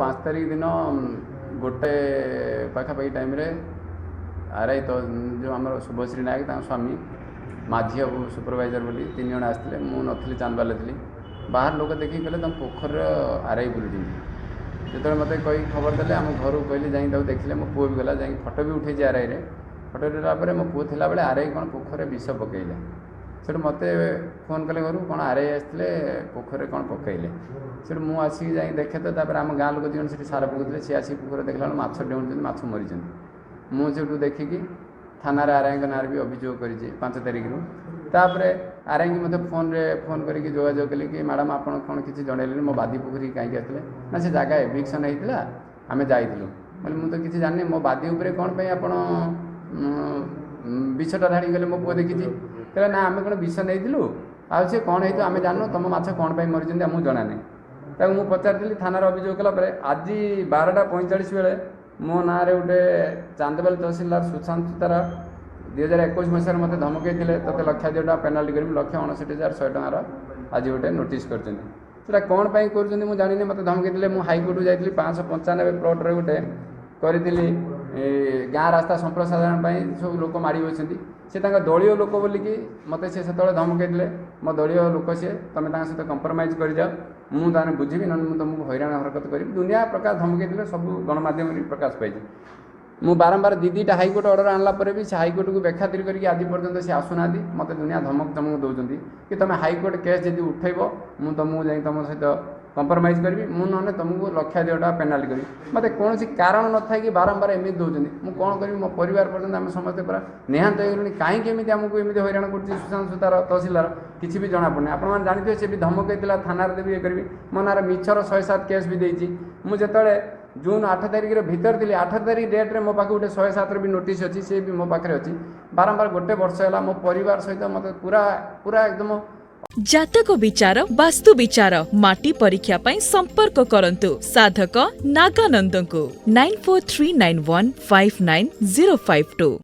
5 तारीख दिन गोटे पाखापाखि टाइम आरआई तो जो आम शुभश्री नायक स्वामी माझी बाबू सुपरवाइजर बोली 3 जन आसते मुझे चांदबाले थी बाहर लोक देखिए कहले तुम पोखर आरआई बुलूँ जो मत कही खबर देले आम घर को कहली जा देखिले मो पुओ भी गला जा फटो भी उठे आरआई रे फटो उठेला मो पुओ थिला बेले आरआई कौन पोखर विष पकईले से मत फोन कले घर कौन आरआई आसते पोखर कौन पकईले से मुझे आसिक जा देखे तो आम गाँ लोक जी से सार पकड़े सी आसिक पोखर देखला माछ डेउं माछ मरी मुझे देखिकी थाना आरआई ना भी अभियोग कर 5 तारीख तापर आरआई मत फोन करके जोगाजोग कली कि मैडम आप कौन किसी जनइले मो बादी पोखरी कहीं आते ना से जगह एविक्शन होता आम जाइलु बोले मुझे तो किसी जानी मो बादी उपरे कौन पे आप विषटा ढाड़ी गले मो पुओ देखी कहले ना आम कौन विष नहीं आ सी कौन हो आम जानू तुम माछ कौन पर मरी आमको जना नहीं मुझे पचारि थाना अभियोग कलापर आज 12:45 बेले मो ना गोटे चांदबाल तहसिलदार सुशांत सुतार 2021 मसीह मत धमकई ते 1,00,000 पेनाल्टी कर 1,69,100 टकर आज गोटे नोटिस कर कौन पाई कर जानी मत धमकई मुझे हाईकोर्ट जाइली 595 प्लट्रे गोटे करी गाँ रास्ता संप्रसारण सब लोक माड़ी बसती से दलीय लोक बोलिकी मत से धमकई मो दलीय लोक सी तुम सहित कंप्रोमाइज कर जाओ मुझे बुझी ना तुमको हैरान हरकत करी दुनिया प्रकार धमकई सब गणमाध्यम प्रकाश पाई मु बारंबार दीटा हाईकोर्ट ऑर्डर आनला पर भी से हाईकोर्ट को बेखातिर करके आज पर्यंत से आसुना मत दुनिया धमक चमक दौरान कि तुम हाईकोर्ट केस जब उठेब मुझे तुमको जा तुम सहित कंप्रोमाइज करी मुझे तुमको 1,00,000 पेनाल्टी करी मत कौन कारण न था कि बारंबार एमती दौरान मुझे कौन करी मो परिवार पर्यटन आम समस्ते पूरा निहांत हो कहीं आमको एमती हैरान कर सुशांत सुतार तहसिलदार किसी भी जना पड़े आप जानते से भी धमकई थाना देवी ये करी मो ना मिछर 107 केस भी देती मुझे जून 8 तारीख भीतर थी 8 तारीख डेट्रे मो पाखे गोटे 107 भी नोटिस अच्छी सी भी मो पाखे अच्छी बारंबार गोटे वर्ष है मो परिवार सहित मत पूरा पूरा एकदम जातक विचार वास्तु विचार माटी परीक्षा पई संपर्क करंतु साधक नागानंद को 9439159052।